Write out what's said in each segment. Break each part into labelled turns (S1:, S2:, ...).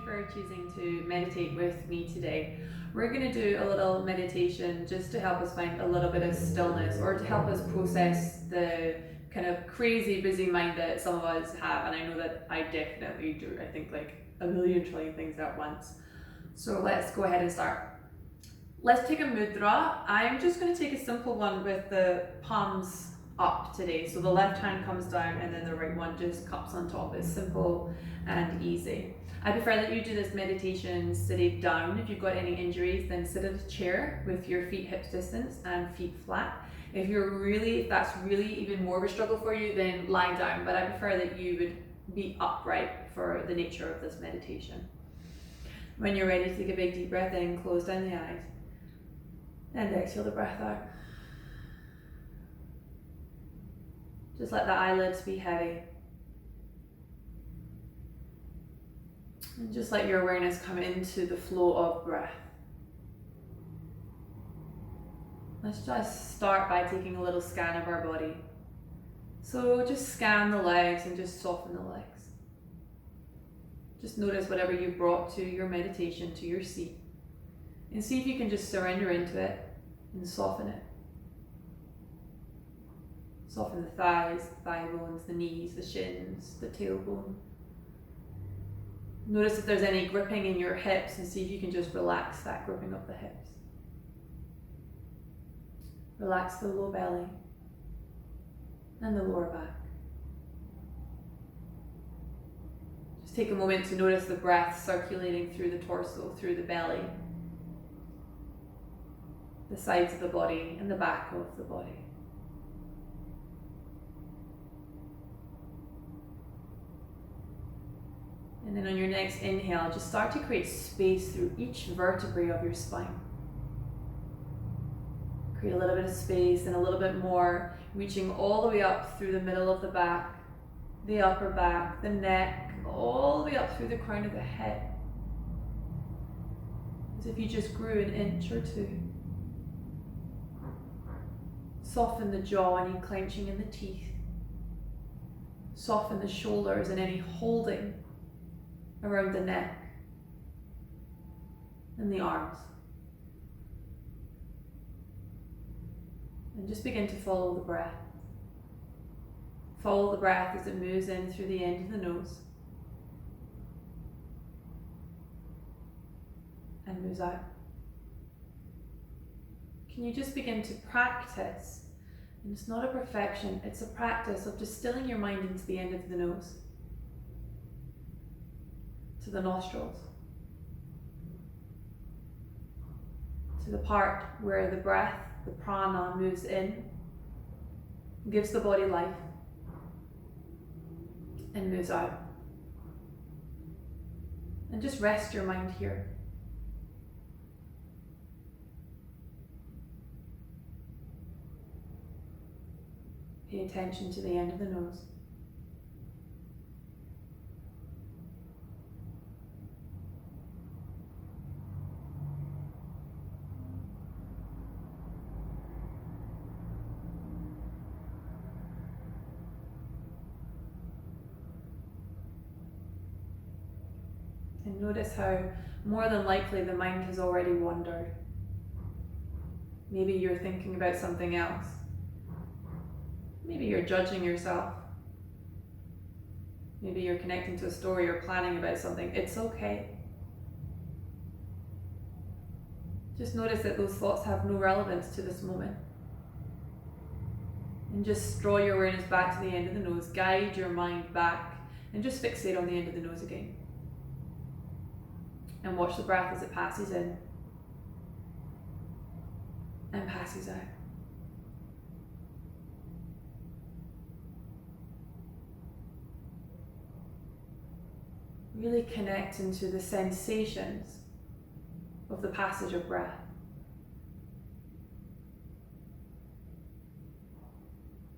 S1: for choosing to meditate with me today. We're going to do a little meditation just to help us find a little bit of stillness, or to help us process the kind of crazy busy mind that some of us have, and I know that I definitely do. I think like a million trillion things at once. So let's go ahead and start. Let's take a mudra. I'm just going to take a simple one with the palms up today. So the left hand comes down and then the right one just cups on top. It's simple and easy. I prefer that you do this meditation sitting down. If you've got any injuries, then sit at a chair with your feet hip distance and feet flat. If that's really even more of a struggle for you, then lie down. But I prefer that you would be upright for the nature of this meditation. When you're ready, take a big deep breath in, close down the eyes, and exhale the breath out. Just let the eyelids be heavy. And just let your awareness come into the flow of breath. Let's just start by taking a little scan of our body. So just scan the legs and just soften the legs. Just notice whatever you brought to your meditation, to your seat. And see if you can just surrender into it and soften it. Soften the thighs, the thigh bones, the knees, the shins, the tailbone. Notice if there's any gripping in your hips and see if you can just relax that gripping of the hips. Relax the low belly and the lower back. Just take a moment to notice the breath circulating through the torso, through the belly, the sides of the body and the back of the body. And then on your next inhale, just start to create space through each vertebrae of your spine. Create a little bit of space and a little bit more, reaching all the way up through the middle of the back, the upper back, the neck, all the way up through the crown of the head. As if you just grew an inch or two. Soften the jaw, any clenching in the teeth. Soften the shoulders and any holding around the neck and the arms. And just begin to follow the breath. Follow the breath as it moves in through the end of the nose and moves out. Can you just begin to practice? And it's not a perfection, it's a practice of distilling your mind into the end of the nose, to the nostrils, to the part where the breath, the prana, moves in, gives the body life, and moves out. And just rest your mind here. Pay attention to the end of the nose. And notice how more than likely the mind has already wandered. Maybe you're thinking about something else. Maybe you're judging yourself. Maybe you're connecting to a story or planning about something. It's okay. Just notice that those thoughts have no relevance to this moment. And just draw your awareness back to the end of the nose. Guide your mind back and just fixate on the end of the nose again. And watch the breath as it passes in and passes out. Really connect into the sensations of the passage of breath.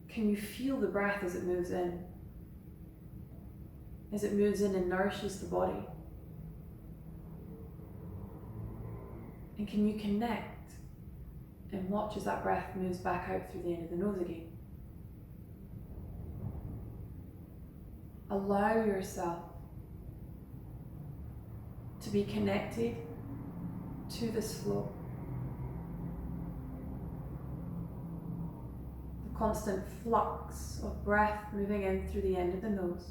S1: Can you feel the breath as it moves in? As it moves in and nourishes the body? And can you connect and watch as that breath moves back out through the end of the nose again? Allow yourself to be connected to this flow. The constant flux of breath moving in through the end of the nose.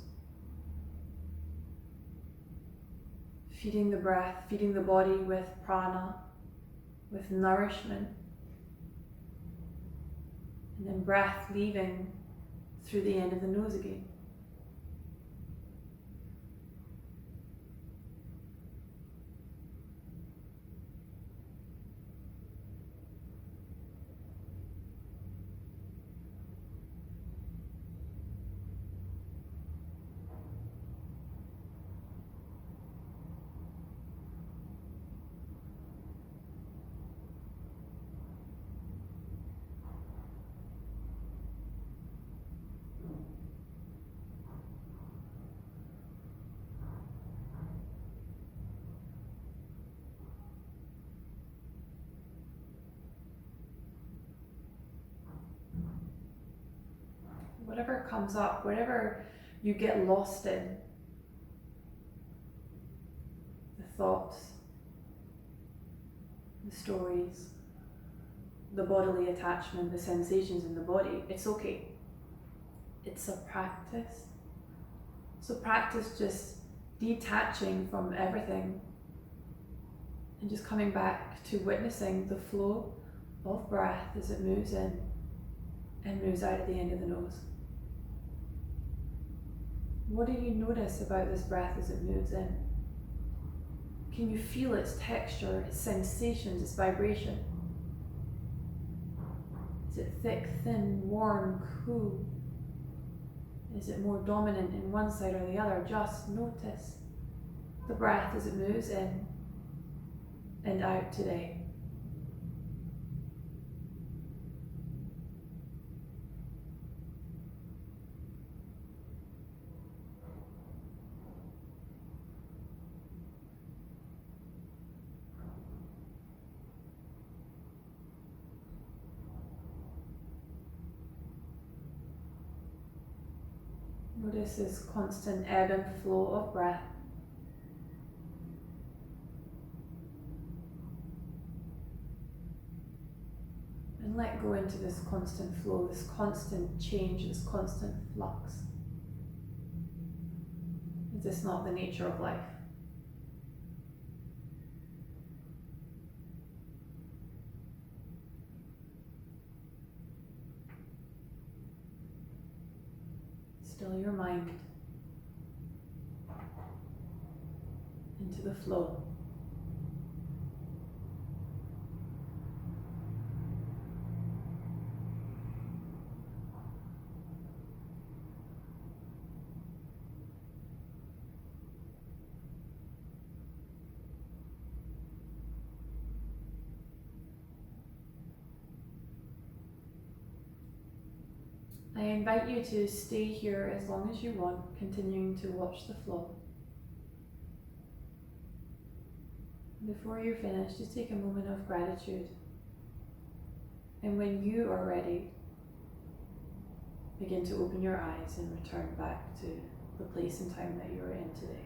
S1: Feeding the breath, feeding the body with prana, with nourishment. And then breath leaving through the end of the nose again. Whatever comes up, whatever you get lost in, the thoughts, the stories, the bodily attachment, the sensations in the body, it's okay. It's a practice. So practice just detaching from everything and just coming back to witnessing the flow of breath as it moves in and moves out at the end of the nose. What do you notice about this breath as it moves in? Can you feel its texture, its sensations, its vibration? Is it thick, thin, warm, cool? Is it more dominant in one side or the other? Just notice the breath as it moves in and out today. Notice this constant ebb and flow of breath. And let go into this constant flow, this constant change, this constant flux. Is this not the nature of life? Still your mind into the flow. I invite you to stay here as long as you want, continuing to watch the flow. Before you're finished, just take a moment of gratitude. And when you are ready, begin to open your eyes and return back to the place and time that you are in today.